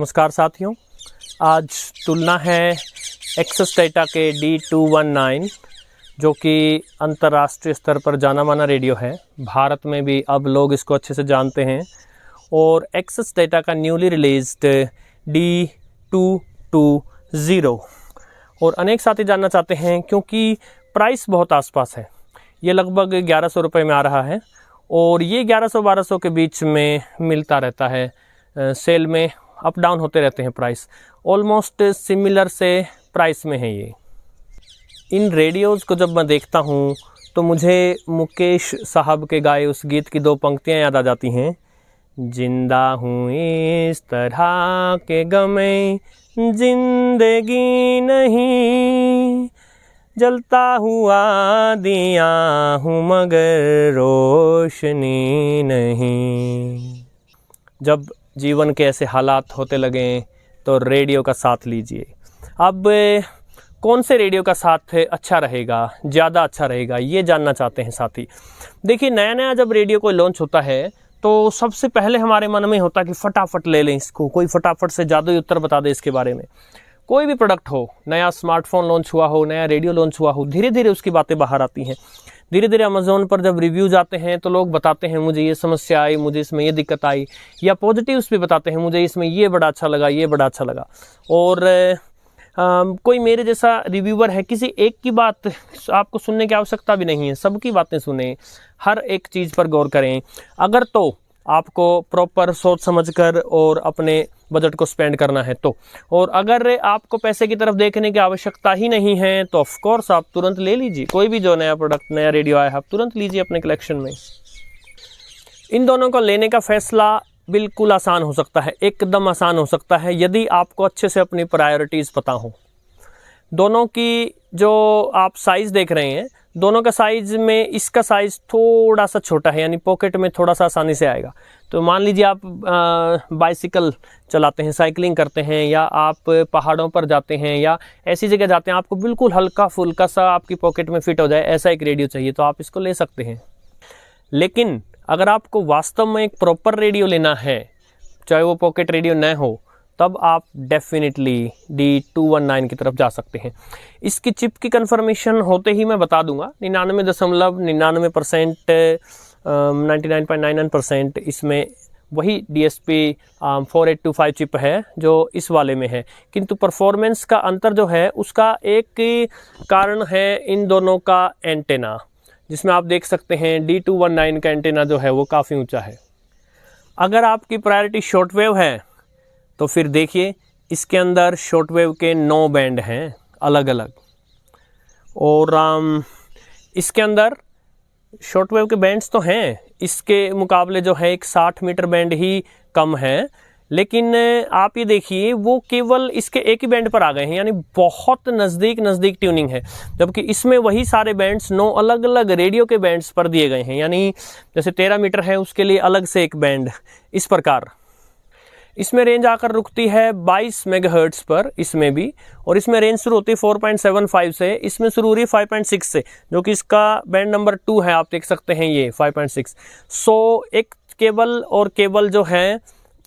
नमस्कार साथियों, आज तुलना है एक्सेस डेटा के D219 जो कि अंतर्राष्ट्रीय स्तर पर जाना माना रेडियो है। भारत में भी अब लोग इसको अच्छे से जानते हैं। और एक्सेस डेटा का न्यूली रिलीज्ड D220 और अनेक साथी जानना चाहते हैं क्योंकि प्राइस बहुत आसपास है। ये लगभग 1100 रुपये में आ रहा है और ये 1100-1200 के बीच में मिलता रहता है। सेल में अप डाउन होते रहते हैं प्राइस, ऑलमोस्ट सिमिलर से प्राइस में है ये। इन रेडियोज़ को जब मैं देखता हूँ तो मुझे मुकेश साहब के गाए उस गीत की दो पंक्तियाँ याद आ जाती हैं। जिंदा हूँ इस तरह के गमे जिंदगी नहीं, जलता हुआ दिया हूँ मगर रोशनी नहीं। जब जीवन के ऐसे हालात होते लगें तो रेडियो का साथ लीजिए। अब कौन से रेडियो का साथ अच्छा रहेगा, ज़्यादा अच्छा रहेगा, ये जानना चाहते हैं साथी। देखिए, नया नया जब रेडियो कोई लॉन्च होता है तो सबसे पहले हमारे मन में होता कि फटाफट ले लें इसको, कोई फटाफट से जादुई उत्तर बता दे इसके बारे में। कोई भी प्रोडक्ट हो, नया स्मार्टफोन लॉन्च हुआ हो, नया रेडियो लॉन्च हुआ हो, धीरे धीरे उसकी बातें बाहर आती हैं। धीरे धीरे अमेज़ॉन पर जब रिव्यूज़ आते हैं तो लोग बताते हैं मुझे ये समस्या आई, मुझे इसमें ये दिक्कत आई, या पॉजिटिव्स भी बताते हैं मुझे इसमें ये बड़ा अच्छा लगा, ये बड़ा अच्छा लगा। और कोई मेरे जैसा रिव्यूअर है, किसी एक की बात आपको सुनने की आवश्यकता भी नहीं है, सबकी बातें सुने, हर एक चीज़ पर गौर करें। अगर तो आपको प्रॉपर सोच समझकर और अपने बजट को स्पेंड करना है तो, और अगर आपको पैसे की तरफ देखने की आवश्यकता ही नहीं है तो ऑफ कोर्स आप तुरंत ले लीजिए। कोई भी जो नया प्रोडक्ट, नया रेडियो आया है, आप तुरंत लीजिए अपने कलेक्शन में। इन दोनों को लेने का फैसला बिल्कुल आसान हो सकता है, एकदम आसान हो सकता है, यदि आपको अच्छे से अपनी प्रायोरिटीज़ पता हो। दोनों की जो आप साइज़ देख रहे हैं, दोनों का साइज़ में इसका साइज़ थोड़ा सा छोटा है, यानी पॉकेट में थोड़ा सा आसानी से आएगा। तो मान लीजिए आप बाइसिकल चलाते हैं, साइकिलिंग करते हैं, या आप पहाड़ों पर जाते हैं या ऐसी जगह जाते हैं, आपको बिल्कुल हल्का फुल्का सा आपकी पॉकेट में फिट हो जाए, ऐसा एक रेडियो चाहिए तो आप इसको ले सकते हैं। लेकिन अगर आपको वास्तव में एक प्रॉपर रेडियो लेना है, चाहे वो पॉकेट रेडियो न हो, तब आप डेफिनेटली D219 की तरफ जा सकते हैं। इसकी चिप की कंफर्मेशन होते ही मैं बता दूंगा। 99.99% 99.99% इसमें वही DSP 4825 चिप है जो इस वाले में है, किंतु परफॉर्मेंस का अंतर जो है उसका एक कारण है इन दोनों का एंटेना, जिसमें आप देख सकते हैं D219 का एंटेना जो है वो काफ़ी ऊंचा है। अगर आपकी प्रायोरिटी शॉर्टवेव है तो फिर देखिए, इसके अंदर शॉर्टवेव के 9 बैंड हैं अलग अलग, और इसके अंदर शॉर्टवेव के बैंड्स तो हैं, इसके मुकाबले जो है एक 60 मीटर बैंड ही कम है। लेकिन आप ये देखिए, वो केवल इसके एक ही बैंड पर आ गए हैं, यानी बहुत नज़दीक ट्यूनिंग है, जबकि इसमें वही सारे बैंड्स 9 अलग अलग रेडियो के बैंड्स पर दिए गए हैं। यानी जैसे 13 मीटर है उसके लिए अलग से एक बैंड, इस प्रकार। इसमें रेंज आकर रुकती है 22 मेगाहर्ट्ज पर, इसमें भी, और इसमें रेंज शुरू होती है 4.75 से, इसमें शुरू हो रही है 5.6 से, जो कि इसका बैंड नंबर 2 है, आप देख सकते हैं ये 5.6। सो एक केबल और केबल जो है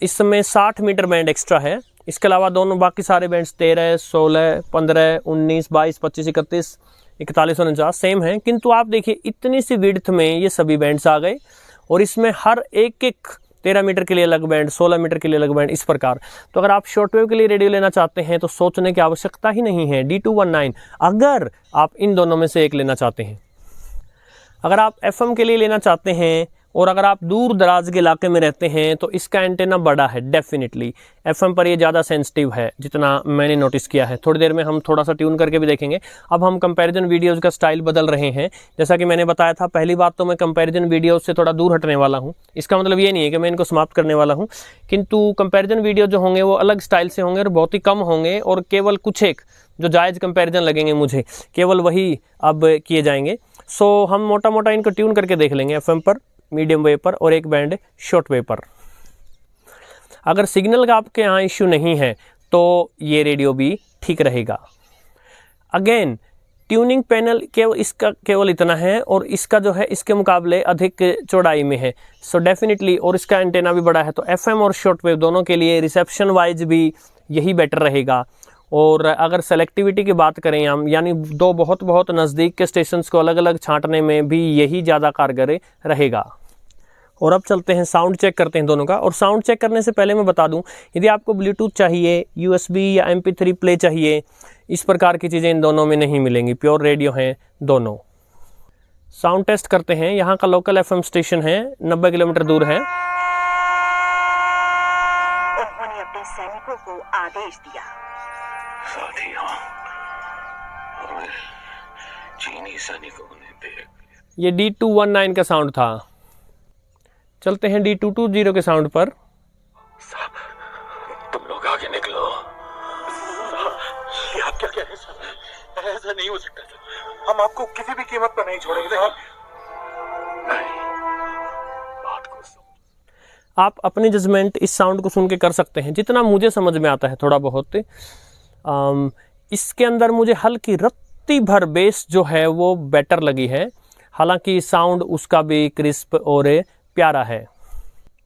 इसमें 60 मीटर बैंड एक्स्ट्रा है। इसके अलावा दोनों बाकी सारे बैंड्स 13, 16, 15, 19, 22, 25, 31, 41, 49 सेम हैं। किंतु आप देखिए, इतनी सी विड्थ में ये सभी बैंड्स आ गए, और इसमें हर एक 13 मीटर के लिए अलग बैंड, 16 मीटर के लिए अलग बैंड, इस प्रकार। तो अगर आप शॉर्टवेव के लिए रेडियो लेना चाहते हैं तो सोचने की आवश्यकता ही नहीं है, D219, अगर आप इन दोनों में से एक लेना चाहते हैं। अगर आप FM के लिए लेना चाहते हैं और अगर आप दूर दराज के इलाके में रहते हैं तो इसका एंटेना बड़ा है डेफिनेटली। FM पर ये ज़्यादा सेंसिटिव है जितना मैंने नोटिस किया है। थोड़ी देर में हम थोड़ा सा ट्यून करके भी देखेंगे। अब हम कंपैरिजन वीडियोज़ का स्टाइल बदल रहे हैं। जैसा कि मैंने बताया था, पहली बात तो मैं कंपैरिजन वीडियोज़ से थोड़ा दूर हटने वाला हूँ। इसका मतलब ये नहीं है कि मैं इनको समाप्त करने वाला हूँ, किंतु कंपैरिजन वीडियो जो होंगे वो अलग स्टाइल से होंगे और बहुत ही कम होंगे, और केवल कुछ एक जो जायज़ कंपैरिजन लगेंगे मुझे, केवल वही अब किए जाएंगे। सो हम मोटा मोटा इनको ट्यून करके देख लेंगे, FM पर, मीडियम वेव पर और एक बैंड शॉर्ट वेव पर। अगर सिग्नल का आपके यहाँ इश्यू नहीं है तो ये रेडियो भी ठीक रहेगा। अगेन, ट्यूनिंग पैनल केवल इसका केवल इतना है और इसका जो है इसके मुकाबले अधिक चौड़ाई में है। सो डेफिनेटली, और इसका एंटेना भी बड़ा है, तो एफएम और शॉर्टवेव दोनों के लिए रिसेप्शन वाइज भी यही बेटर रहेगा। और अगर सेलेक्टिविटी की बात करें हम, यानी दो बहुत बहुत नज़दीक के स्टेशंस को अलग अलग छांटने में भी यही ज़्यादा कारगर रहेगा। और अब चलते हैं साउंड चेक करते हैं दोनों का। और साउंड चेक करने से पहले मैं बता दूं, यदि आपको ब्लूटूथ चाहिए, यूएसबी या MP3 प्ले चाहिए, इस प्रकार की चीज़ें इन दोनों में नहीं मिलेंगी। प्योर रेडियो हैं दोनों। साउंड टेस्ट करते हैं। यहाँ का लोकल FM स्टेशन है, 90 किलोमीटर दूर है। उन्होंने अपने सैनिकों को आदेश दिया, साथियों, हमें चीनी सैनिकों ने देख। ये D219 का साउंड था। चलते हैं D220 के साउंड पर। साहब, तुम लोग आगे निकलो। ये आप क्या कह रहे हैं साहब? ऐसा नहीं हो सकता सर। हम आपको किसी भी कीमत पर नहीं छोड़ेंगे। नहीं, बात को सुन। आप अपनी जजमेंट इस साउंड को सुन के कर सकते हैं, जितना मुझे समझ में आता है थोड़ा बहुत। इसके अंदर मुझे हल्की रत्ती भर बेस जो है वो बेटर लगी है। हालांकि साउंड उसका भी क्रिस्प और प्यारा है।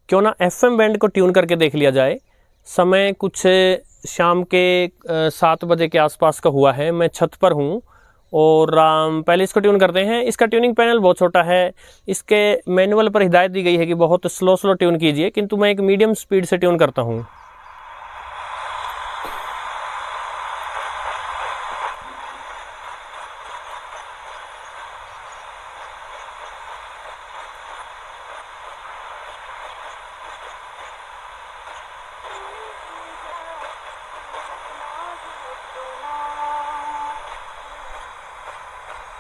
क्यों ना FM बैंड को ट्यून करके देख लिया जाए। समय कुछ शाम के 7 बजे के आसपास का हुआ है। मैं छत पर हूँ और पहले इसको ट्यून करते हैं। इसका ट्यूनिंग पैनल बहुत छोटा है। इसके मैनुअल पर हिदायत दी गई है कि बहुत स्लो ट्यून कीजिए, किंतु मैं एक मीडियम स्पीड से ट्यून करता हूँ।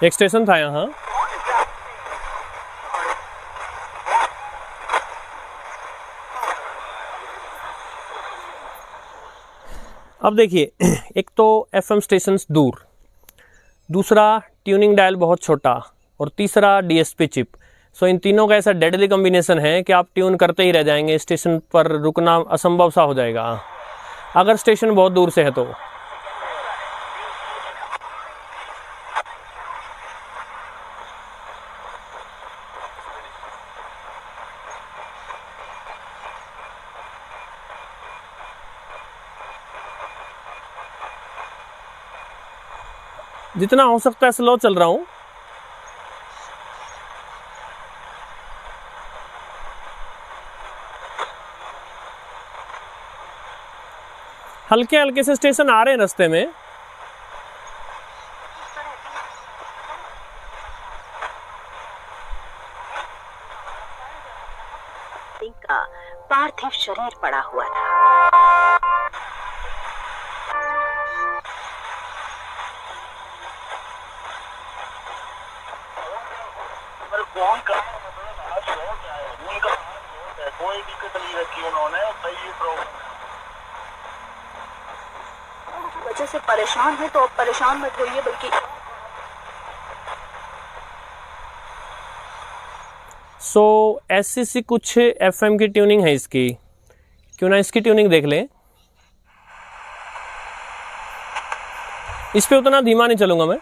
एक स्टेशन था यहाँ। अब देखिए, एक तो FM स्टेशंस दूर, दूसरा ट्यूनिंग डायल बहुत छोटा, और तीसरा DSP चिप। सो इन तीनों का ऐसा डेडली कॉम्बिनेशन है कि आप ट्यून करते ही रह जाएंगे। स्टेशन पर रुकना असंभव सा हो जाएगा अगर स्टेशन बहुत दूर से है तो। जितना हो सकता है स्लो चल रहा हूं। हल्के हल्के से स्टेशन आ रहे हैं रास्ते में। का पार्थिव शरीर पड़ा हुआ था। कौन का कोई दिक्कत नहीं रखी उन्होंने, सही प्रॉब्लम वजह से परेशान है, तो अब परेशान मत होइए, बल्कि ऐसी सी कुछ FM की ट्यूनिंग है इसकी। क्यों ना इसकी ट्यूनिंग देख लें। इस पे उतना धीमा नहीं चलूंगा मैं।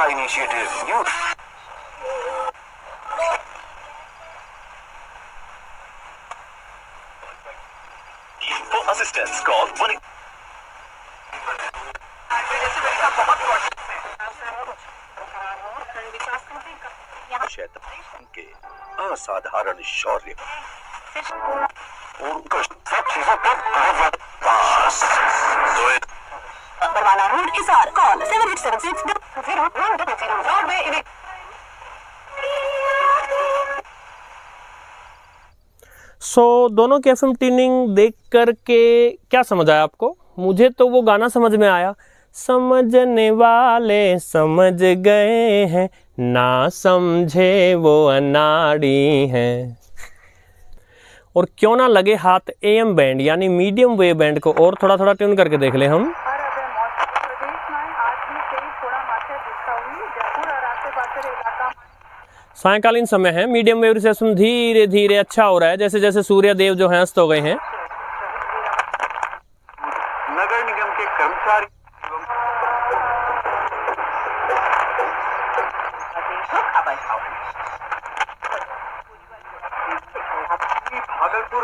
initiative. You for assistance call 1 के असाधारण शौर्य और सब चीजों पर Barwala road Hisar call 7876 Broadway. दोनों की FM ट्यूनिंग देख करके क्या समझ आया आपको? मुझे तो वो गाना समझ में आया, समझने वाले समझ गए हैं, ना समझे वो अनाड़ी हैं। और क्यों ना लगे हाथ AM बैंड यानी मीडियम वेव बैंड को और थोड़ा थोड़ा ट्यून करके देख ले हम। और अब मौसम प्रदेश में आज भी तेज थोड़ा मात्रा दिखता हुई जयपुर और आसपास इलाका सायकालीन समय है, मीडियम वेव रिसेप्शन धीरे धीरे अच्छा हो रहा है जैसे जैसे सूर्य देव जो हैं अस्त हो गए हैं। नगर निगम के कर्मचारी भागलपुर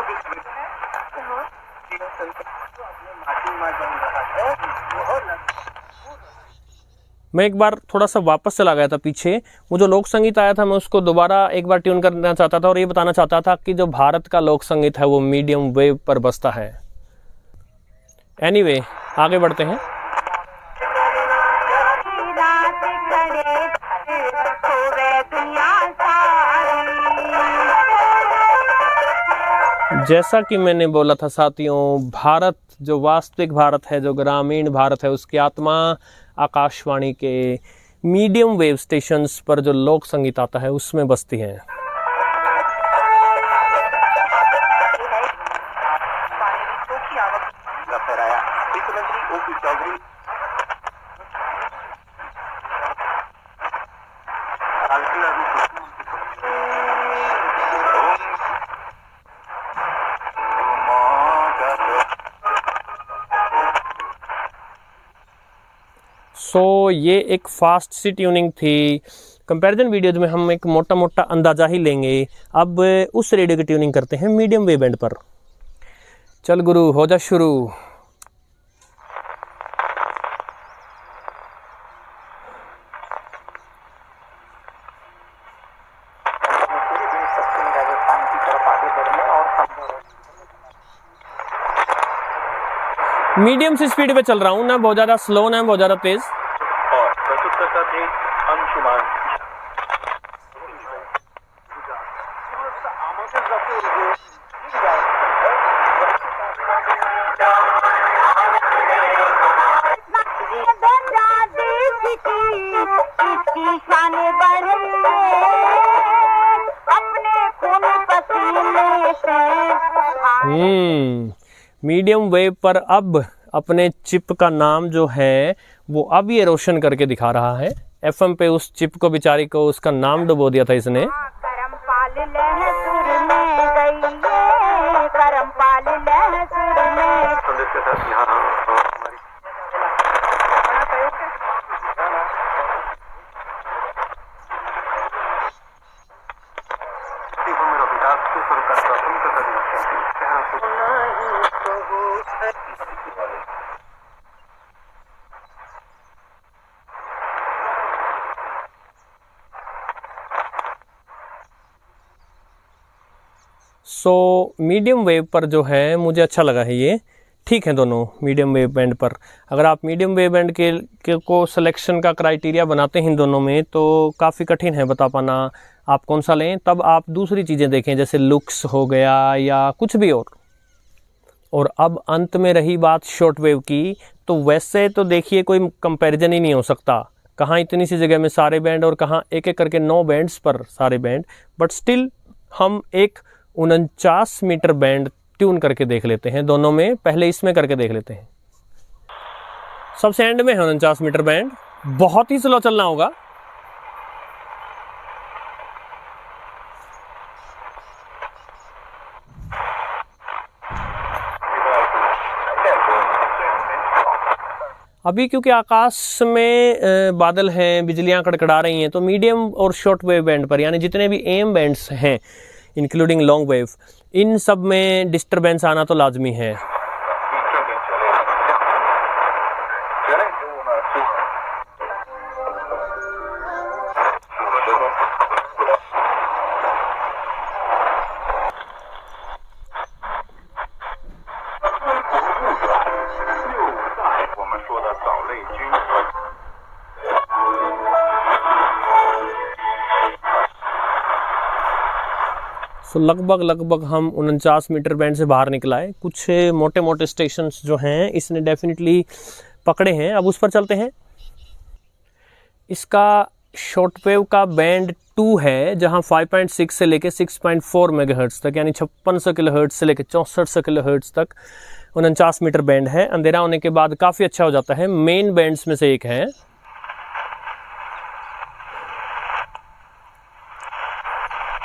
मैं एक बार थोड़ा सा वापस चला गया था पीछे, वो जो लोक संगीत आया था मैं उसको दोबारा एक बार ट्यून करना चाहता था और ये बताना चाहता था कि जो भारत का लोक संगीत है वो मीडियम वेव पर बसता है। एनीवे, आगे बढ़ते हैं। जैसा कि मैंने बोला था साथियों, भारत जो वास्तविक भारत है, जो ग्रामीण भारत है, उसकी आत्मा आकाशवाणी के मीडियम वेव स्टेशंस पर जो लोक संगीत आता है उसमें बसती है। ये एक फास्ट सी ट्यूनिंग थी। कंपैरिजन वीडियोज में हम एक मोटा मोटा अंदाजा ही लेंगे। अब उस रेडियो की ट्यूनिंग करते हैं मीडियम वेव बैंड पर। चल गुरु, हो जा शुरू। मीडियम से स्पीड पे चल रहा हूँ, ना बहुत ज़्यादा स्लो ना बहुत ज़्यादा तेज। और प्रस्तुत करता थे अंशुमान। मीडियम वेव पर अब अपने चिप का नाम जो है वो अब ये रोशन करके दिखा रहा है। FM पे उस चिप को बेचारी को उसका नाम डुबो दिया था इसने। मीडियम वेव पर जो है मुझे अच्छा लगा है, ये ठीक है दोनों मीडियम वेव बैंड पर। अगर आप मीडियम वेव बैंड के को सिलेक्शन का क्राइटेरिया बनाते हैं इन दोनों में तो काफ़ी कठिन है बता पाना आप कौन सा लें। तब आप दूसरी चीज़ें देखें जैसे लुक्स हो गया या कुछ भी और अब अंत में रही बात शॉर्ट वेव की, तो वैसे तो देखिए कोई कंपैरिजन ही नहीं हो सकता। कहाँ इतनी सी जगह में सारे बैंड और कहाँ एक एक करके 9 बैंड्स पर सारे बैंड। बट स्टिल हम एक 49 मीटर बैंड ट्यून करके देख लेते हैं दोनों में। पहले इसमें करके देख लेते हैं। सबसे एंड में है 49 मीटर बैंड, बहुत ही स्लो चलना होगा। अभी क्योंकि आकाश में बादल हैं, बिजलियां कड़कड़ा रही हैं, तो मीडियम और शॉर्ट वेव बैंड पर यानी जितने भी AM बैंड्स हैं इंक्लूडिंग लॉन्ग वेव, इन सब में डिस्टरबेंस आना तो लाजमी है। लगभग हम 49 मीटर बैंड से बाहर निकला है। कुछ मोटे मोटे स्टेशंस जो हैं इसने डेफिनेटली पकड़े हैं। अब उस पर चलते हैं। इसका शॉर्टवेव का बैंड 2 है, जहां 5.6 से लेके 6.4 मेगाहर्ट्ज तक, यानी 5600 किलोहर्ट्ज से लेके 6400 किलोहर्ट्ज तक 49 मीटर बैंड है। अंधेरा होने के बाद काफ़ी अच्छा हो जाता है, मेन बैंड्स में से एक है।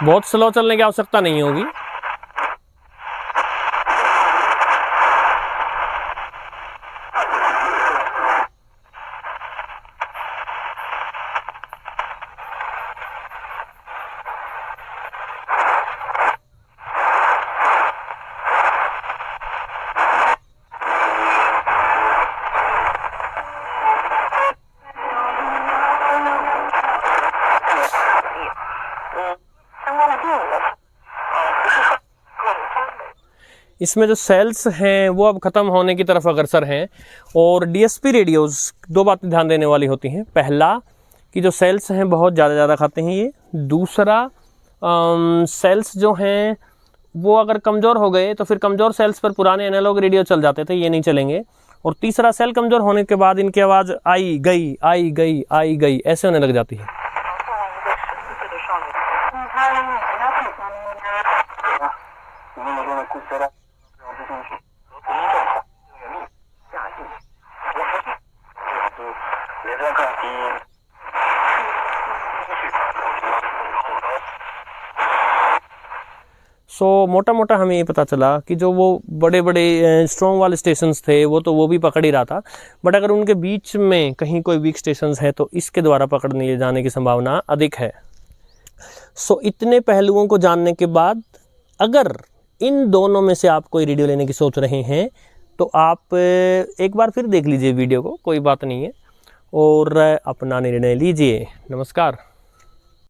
बहुत स्लो चलने की आवश्यकता नहीं होगी। इसमें जो सेल्स हैं वो अब ख़त्म होने की तरफ अग्रसर हैं। और डीएसपी रेडियोज़ 2 बातें ध्यान देने वाली होती हैं। पहला कि जो सेल्स हैं बहुत ज़्यादा खाते हैं ये। दूसरा, सेल्स जो हैं वो अगर कमज़ोर हो गए तो फिर कमज़ोर सेल्स पर पुराने एनालॉग रेडियो चल जाते थे, ये नहीं चलेंगे। और तीसरा, सेल कमज़ोर होने के बाद इनकी आवाज़ आई गई आई गई आई गई ऐसे होने लग जाती है। मोटा मोटा हमें ये पता चला कि जो वो बड़े बड़े स्ट्रॉन्ग वाले स्टेशंस थे वो भी पकड़ ही रहा था, बट अगर उनके बीच में कहीं कोई वीक स्टेशंस है तो इसके द्वारा पकड़ लिए जाने की संभावना अधिक है। इतने पहलुओं को जानने के बाद अगर इन दोनों में से आप कोई रेडियो लेने की सोच रहे हैं तो आप एक बार फिर देख लीजिए वीडियो को, कोई बात नहीं है, और अपना निर्णय लीजिए। नमस्कार।